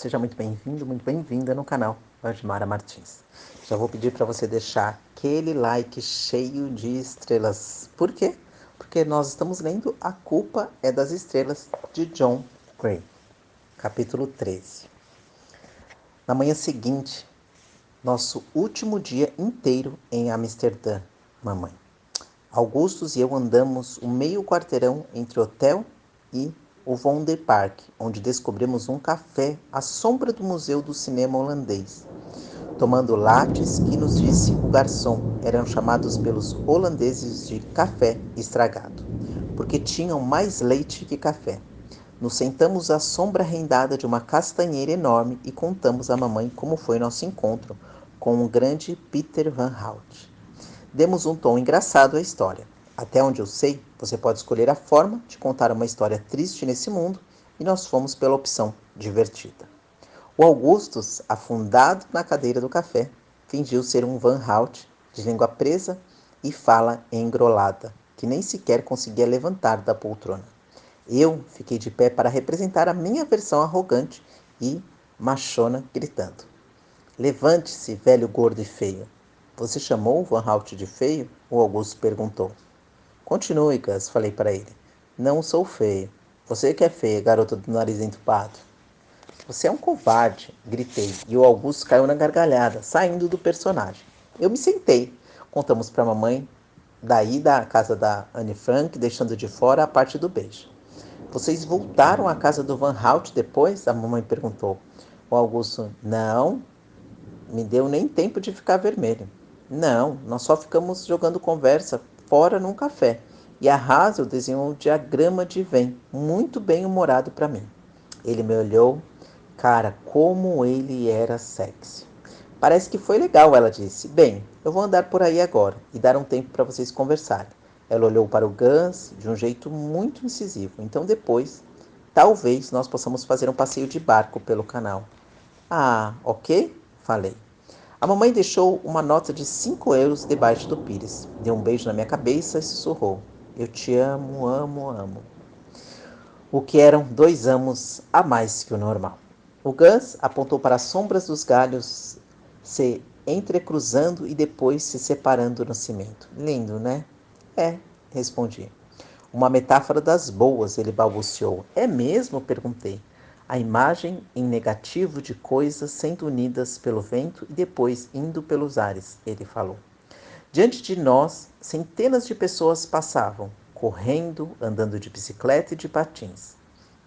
Seja muito bem-vindo, muito bem-vinda no canal Valdemara Martins. Já vou pedir para você deixar aquele like cheio de estrelas. Por quê? Porque nós estamos lendo A Culpa é das Estrelas, de John Gray, capítulo 13. Na manhã seguinte, nosso último dia inteiro em Amsterdã, mamãe. Augustus e eu andamos o meio quarteirão entre o hotel e o Vondelpark, onde descobrimos um café à sombra do Museu do Cinema Holandês. Tomando lattes que nos disse o garçom, eram chamados pelos holandeses de café estragado, porque tinham mais leite que café. Nos sentamos à sombra rendada de uma castanheira enorme e contamos à mamãe como foi nosso encontro com o grande Peter Van Hout. Demos um tom engraçado à história. Até onde eu sei, você pode escolher a forma de contar uma história triste nesse mundo e nós fomos pela opção divertida. O Augustus, afundado na cadeira do café, fingiu ser um Van Hout de língua presa e fala engrolada, que nem sequer conseguia levantar da poltrona. Eu fiquei de pé para representar a minha versão arrogante e machona gritando: Levante-se, velho gordo e feio. Você chamou Van Hout de feio? O Augusto perguntou. Continue, Gus, falei para ele. Não sou feio. Você que é feia, garota do nariz entupado. Você é um covarde, gritei, e o Augusto caiu na gargalhada, saindo do personagem. Eu me sentei. Contamos para a mamãe daí da casa da Anne Frank, deixando de fora a parte do beijo. Vocês voltaram à casa do Van Hout depois? A mamãe perguntou. O Augusto, não, me deu nem tempo de ficar vermelho. Não, nós só ficamos jogando conversa fora num café. E a Hazel desenhou um diagrama de Venn, muito bem humorado para mim. Ele me olhou. Cara, como ele era sexy. Parece que foi legal, ela disse. Bem, eu vou andar por aí agora e dar um tempo para vocês conversarem. Ela olhou para o Gus de um jeito muito incisivo. Então depois, talvez nós possamos fazer um passeio de barco pelo canal. Ah, ok? Falei. A mamãe deixou uma nota de 5 euros debaixo do pires. Deu um beijo na minha cabeça e sussurrou. Eu te amo, amo, amo. O que eram 2 amos a mais que o normal. O Gus apontou para as sombras dos galhos se entrecruzando e depois se separando no cimento. Lindo, né? É, respondi. Uma metáfora das boas, ele balbuciou. É mesmo? Perguntei. A imagem em negativo de coisas sendo unidas pelo vento e depois indo pelos ares, ele falou. Diante de nós, centenas de pessoas passavam, correndo, andando de bicicleta e de patins.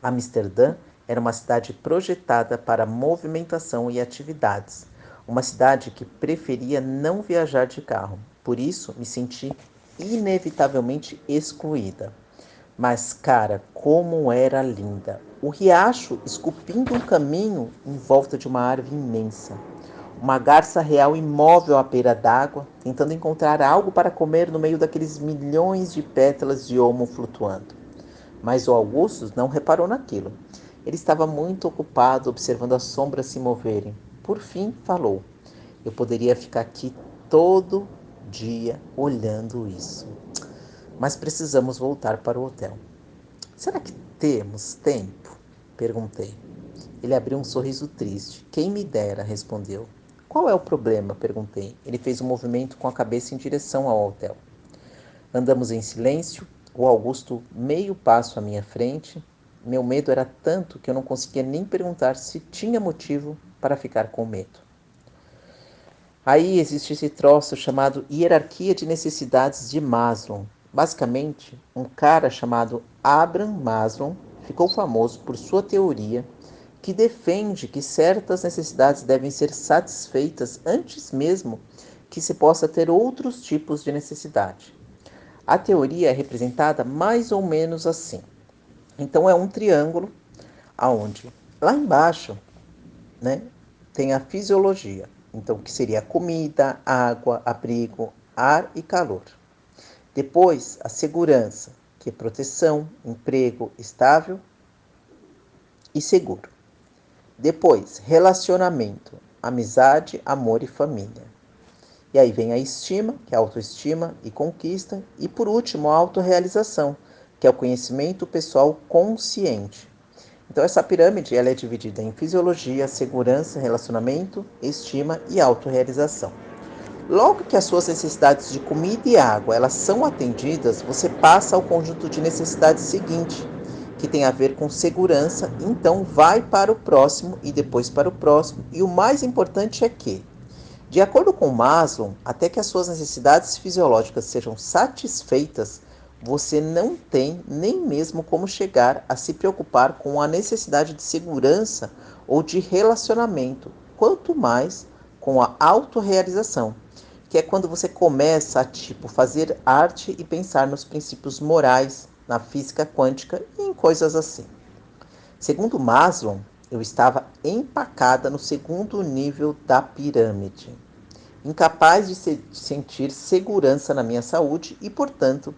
Amsterdã era uma cidade projetada para movimentação e atividades, uma cidade que preferia não viajar de carro. Por isso, me senti inevitavelmente excluída. Mas, cara, como era linda! O riacho esculpindo um caminho em volta de uma árvore imensa. Uma garça real imóvel à beira d'água, tentando encontrar algo para comer no meio daqueles milhões de pétalas de olmo flutuando. Mas o Augustus não reparou naquilo. Ele estava muito ocupado observando as sombras se moverem. Por fim, falou: Eu poderia ficar aqui todo dia olhando isso. Mas precisamos voltar para o hotel. Será que temos tempo? Perguntei. Ele abriu um sorriso triste. Quem me dera, respondeu. Qual é o problema? Perguntei. Ele fez um movimento com a cabeça em direção ao hotel. Andamos em silêncio, o Augusto meio passo à minha frente. Meu medo era tanto que eu não conseguia nem perguntar se tinha motivo para ficar com medo. Aí existe esse troço chamado hierarquia de necessidades de Maslow. Basicamente, um cara chamado Abraham Maslow ficou famoso por sua teoria que defende que certas necessidades devem ser satisfeitas antes mesmo que se possa ter outros tipos de necessidade. A teoria é representada mais ou menos assim. Então é um triângulo aonde lá embaixo, né, tem a fisiologia. Então que seria comida, água, abrigo, ar e calor. Depois a segurança, que é proteção, emprego estável e seguro. Depois relacionamento, amizade, amor e família. E aí vem a estima, que é a autoestima e conquista. E por último, a autorrealização, que é o conhecimento pessoal consciente. Então essa pirâmide ela é dividida em fisiologia, segurança, relacionamento, estima e autorrealização. Logo que as suas necessidades de comida e água elas são atendidas, você passa ao conjunto de necessidades seguinte, que tem a ver com segurança, então vai para o próximo e depois para o próximo. E o mais importante é que, de acordo com Maslow, até que as suas necessidades fisiológicas sejam satisfeitas, você não tem nem mesmo como chegar a se preocupar com a necessidade de segurança ou de relacionamento, quanto mais com a autorrealização, que é quando você começa a fazer arte e pensar nos princípios morais, na física quântica e em coisas assim. Segundo Maslow, eu estava empacada no segundo nível da pirâmide, incapaz de sentir segurança na minha saúde e, portanto,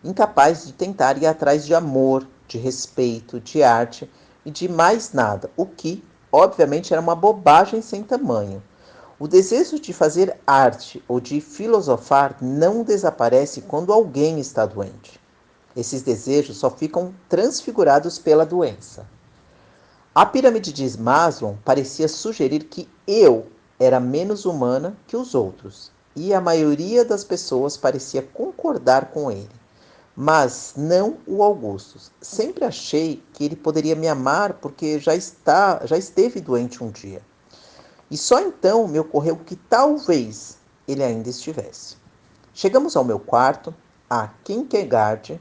incapaz de tentar ir atrás de amor, de respeito, de arte e de mais nada, o que, obviamente, era uma bobagem sem tamanho. O desejo de fazer arte ou de filosofar não desaparece quando alguém está doente. Esses desejos só ficam transfigurados pela doença. A pirâmide de Maslow parecia sugerir que eu era menos humana que os outros, e a maioria das pessoas parecia concordar com ele, mas não o Augustus. Sempre achei que ele poderia me amar porque já esteve doente um dia. E só então me ocorreu que talvez ele ainda estivesse. Chegamos ao meu quarto, a Kierkegaard.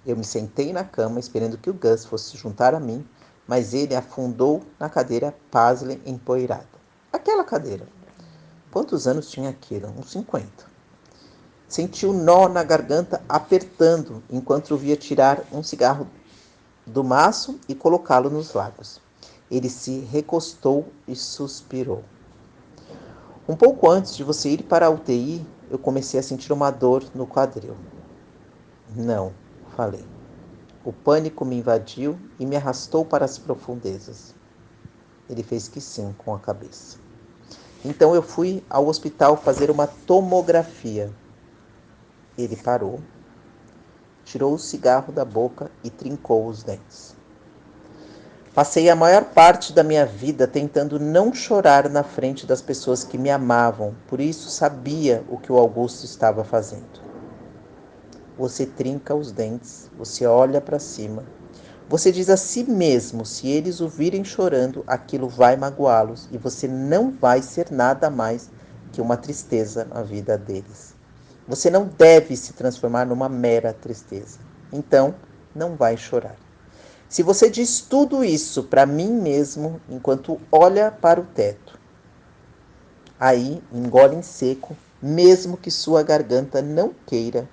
Eu me sentei na cama esperando que o Gus fosse se juntar a mim, mas ele afundou na cadeira Paisley empoeirada. Aquela cadeira. Quantos anos tinha aquilo? Uns 50. Senti um nó na garganta apertando enquanto o via tirar um cigarro do maço e colocá-lo nos lábios. Ele se recostou e suspirou. Um pouco antes de você ir para a UTI, eu comecei a sentir uma dor no quadril. Não, falei. O pânico me invadiu e me arrastou para as profundezas. Ele fez que sim com a cabeça. Então eu fui ao hospital fazer uma tomografia. Ele parou, tirou o cigarro da boca e trincou os dentes. Passei a maior parte da minha vida tentando não chorar na frente das pessoas que me amavam, por isso sabia o que o Augusto estava fazendo. Você trinca os dentes, você olha para cima, você diz a si mesmo, se eles o virem chorando, aquilo vai magoá-los e você não vai ser nada mais que uma tristeza na vida deles. Você não deve se transformar numa mera tristeza. Então, não vai chorar. Se você diz tudo isso para mim mesmo enquanto olha para o teto, aí engole em seco, mesmo que sua garganta não queira,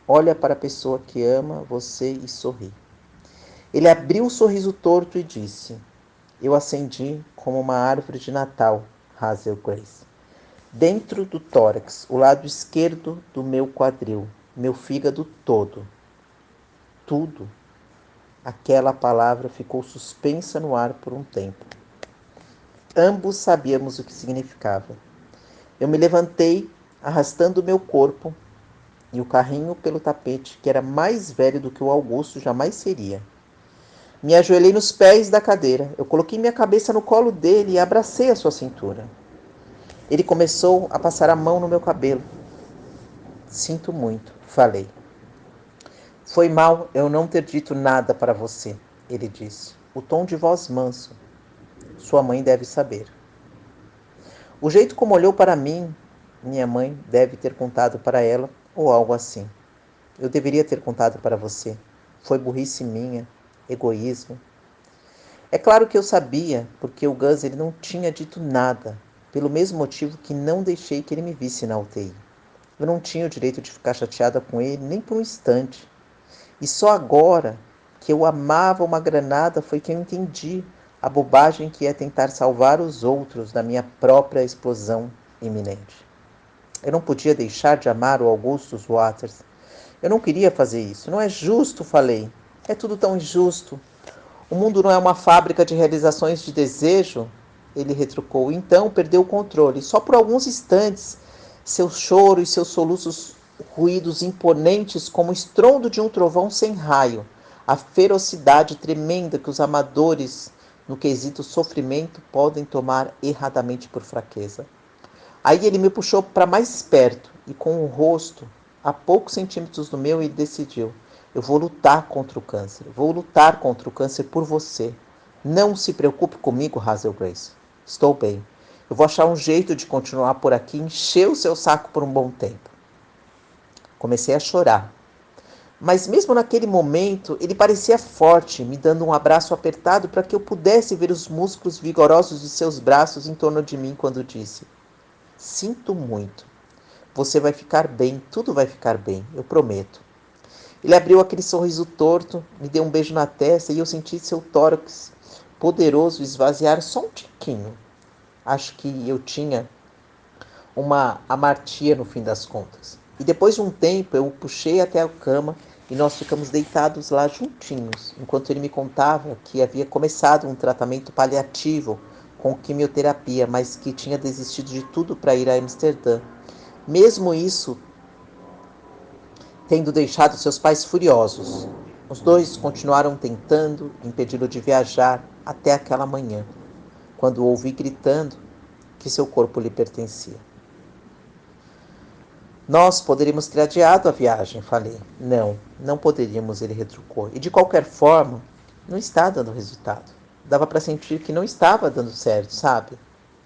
olha para a pessoa que ama você e sorri. Ele abriu o sorriso torto e disse: Eu acendi como uma árvore de Natal, Hazel Grace. Dentro do tórax, o lado esquerdo do meu quadril, meu fígado todo. Tudo. Aquela palavra ficou suspensa no ar por um tempo. Ambos sabíamos o que significava. Eu me levantei, arrastando meu corpo e o carrinho pelo tapete, que era mais velho do que o Augusto jamais seria. Me ajoelhei nos pés da cadeira. Eu coloquei minha cabeça no colo dele e abracei a sua cintura. Ele começou a passar a mão no meu cabelo. Sinto muito, falei. Foi mal eu não ter dito nada para você, ele disse. O tom de voz manso. Sua mãe deve saber. O jeito como olhou para mim, minha mãe deve ter contado para ela, ou algo assim. Eu deveria ter contado para você. Foi burrice minha, egoísmo. É claro que eu sabia, porque o Gus ele não tinha dito nada, pelo mesmo motivo que não deixei que ele me visse na UTI. Eu não tinha o direito de ficar chateada com ele nem por um instante. E só agora que eu amava uma granada foi que eu entendi a bobagem que é tentar salvar os outros da minha própria explosão iminente. Eu não podia deixar de amar o Augustus Waters. Eu não queria fazer isso. Não é justo, falei. É tudo tão injusto. O mundo não é uma fábrica de realizações de desejo, ele retrucou. Então perdeu o controle. Só por alguns instantes, seu choro e seus soluços ruídos imponentes como o estrondo de um trovão sem raio. a ferocidade tremenda que os amadores, no quesito sofrimento, podem tomar erradamente por fraqueza. Aí ele me puxou para mais perto e com o rosto a poucos centímetros do meu, ele decidiu: eu vou lutar contra o câncer, vou lutar contra o câncer por você. Não se preocupe comigo, Hazel Grace. Estou bem. Eu vou achar um jeito de continuar por aqui e encher o seu saco por um bom tempo. Comecei a chorar. Mas mesmo naquele momento, ele parecia forte, me dando um abraço apertado para que eu pudesse ver os músculos vigorosos de seus braços em torno de mim quando disse: sinto muito. Você vai ficar bem, tudo vai ficar bem, eu prometo. Ele abriu aquele sorriso torto, me deu um beijo na testa e eu senti seu tórax poderoso esvaziar só um tiquinho. Acho que eu tinha uma amartia no fim das contas. E depois de um tempo eu o puxei até a cama e nós ficamos deitados lá juntinhos, enquanto ele me contava que havia começado um tratamento paliativo com quimioterapia, mas que tinha desistido de tudo para ir a Amsterdã. Mesmo isso tendo deixado seus pais furiosos. Os dois continuaram tentando impedi-lo de viajar até aquela manhã, quando o ouvi gritando que seu corpo lhe pertencia. Nós poderíamos ter adiado a viagem, falei. Não, não poderíamos, ele retrucou. E de qualquer forma, não está dando resultado. Dava para sentir que não estava dando certo, sabe?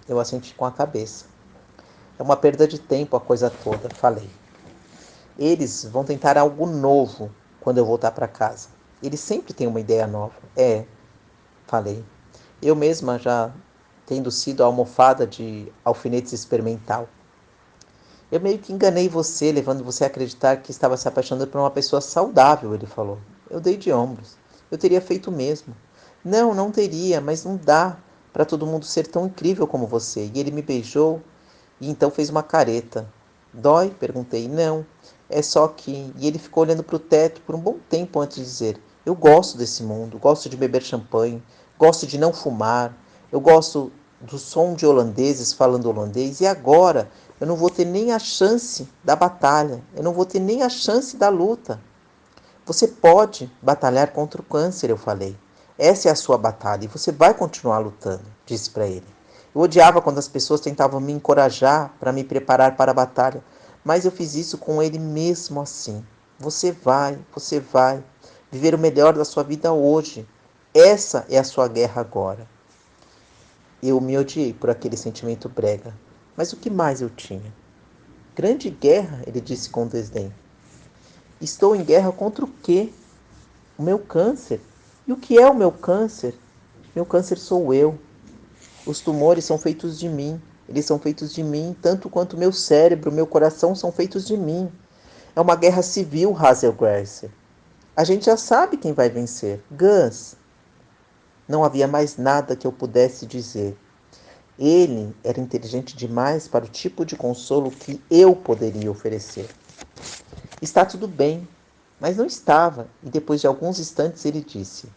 Eu assenti com a cabeça. É uma perda de tempo a coisa toda, falei. Eles vão tentar algo novo quando eu voltar para casa. Eles sempre têm uma ideia nova. Falei. Eu mesma já tendo sido a almofada de alfinetes experimental. Eu meio que enganei você, levando você a acreditar que estava se apaixonando por uma pessoa saudável, ele falou. Eu dei de ombros. Eu teria feito o mesmo. Não, não teria, mas não dá para todo mundo ser tão incrível como você. E ele me beijou e então fez uma careta. Dói? Perguntei. Não. É só que... E ele ficou olhando para o teto por um bom tempo antes de dizer: eu gosto desse mundo, gosto de beber champanhe, gosto de não fumar, eu gosto do som de holandeses falando holandês, e agora eu não vou ter nem a chance da batalha, eu não vou ter nem a chance da luta. Você pode batalhar contra o câncer, eu falei. Essa é a sua batalha e você vai continuar lutando, disse para ele. Eu odiava quando as pessoas tentavam me encorajar para me preparar para a batalha, mas eu fiz isso com ele mesmo assim. Você vai viver o melhor da sua vida hoje. Essa é a sua guerra agora. Eu me odiei por aquele sentimento brega. Mas o que mais eu tinha? Grande guerra, ele disse com desdém. Estou em guerra contra o quê? O meu câncer. E o que é o meu câncer? Meu câncer sou eu. Os tumores são feitos de mim. Eles são feitos de mim, tanto quanto meu cérebro, meu coração são feitos de mim. É uma guerra civil, Hazel Grace. A gente já sabe quem vai vencer. Gus. Não havia mais nada que eu pudesse dizer. Ele era inteligente demais para o tipo de consolo que eu poderia oferecer. Está tudo bem, mas não estava, e depois de alguns instantes ele disse: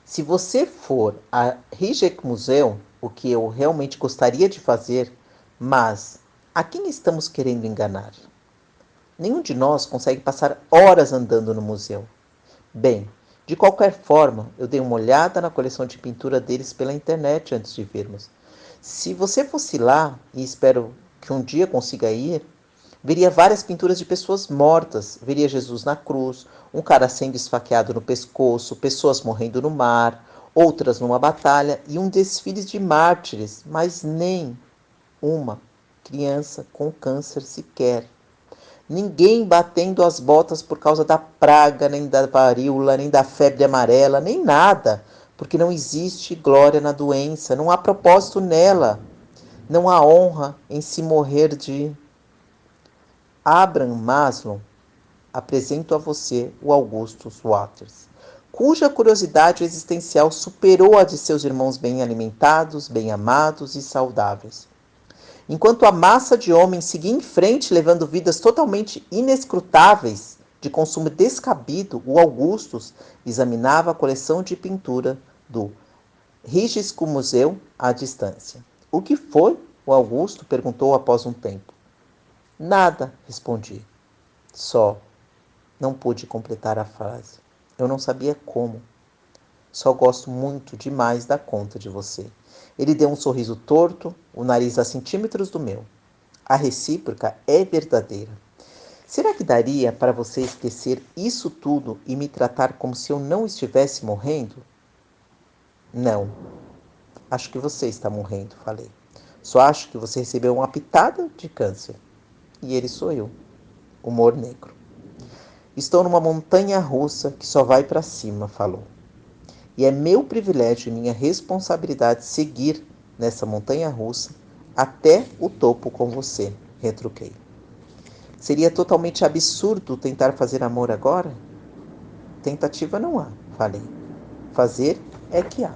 se você for a Rijksmuseum, o que eu realmente gostaria de fazer, mas a quem estamos querendo enganar? Nenhum de nós consegue passar horas andando no museu. Bem, de qualquer forma, eu dei uma olhada na coleção de pintura deles pela internet antes de virmos. Se você fosse lá, e espero que um dia consiga ir, veria várias pinturas de pessoas mortas. Veria Jesus na cruz, um cara sendo esfaqueado no pescoço, pessoas morrendo no mar, outras numa batalha e um desfile de mártires, mas nem uma criança com câncer sequer. Ninguém batendo as botas por causa da praga, nem da varíola, nem da febre amarela, nem nada, porque não existe glória na doença, não há propósito nela, não há honra em se morrer de... Abraham Maslow, apresento a você o Augustus Waters, cuja curiosidade existencial superou a de seus irmãos bem alimentados, bem amados e saudáveis. Enquanto a massa de homens seguia em frente levando vidas totalmente inescrutáveis, de consumo descabido, o Augustus examinava a coleção de pintura do Rijksmuseum à distância. O que foi? O Augusto perguntou após um tempo. Nada, respondi. Só. Não pude completar a frase. Eu não sabia como. Só gosto muito demais da conta de você. Ele deu um sorriso torto, o nariz a centímetros do meu. A recíproca é verdadeira. Será que daria para você esquecer isso tudo e me tratar como se eu não estivesse morrendo? Não. Acho que você está morrendo, falei. Só acho que você recebeu uma pitada de câncer. E ele sou eu, humor negro. Estou numa montanha russa que só vai para cima, falou. E é meu privilégio e minha responsabilidade seguir nessa montanha russa até o topo com você, retruquei. Seria totalmente absurdo tentar fazer amor agora? Tentativa não há, falei. Fazer é que há.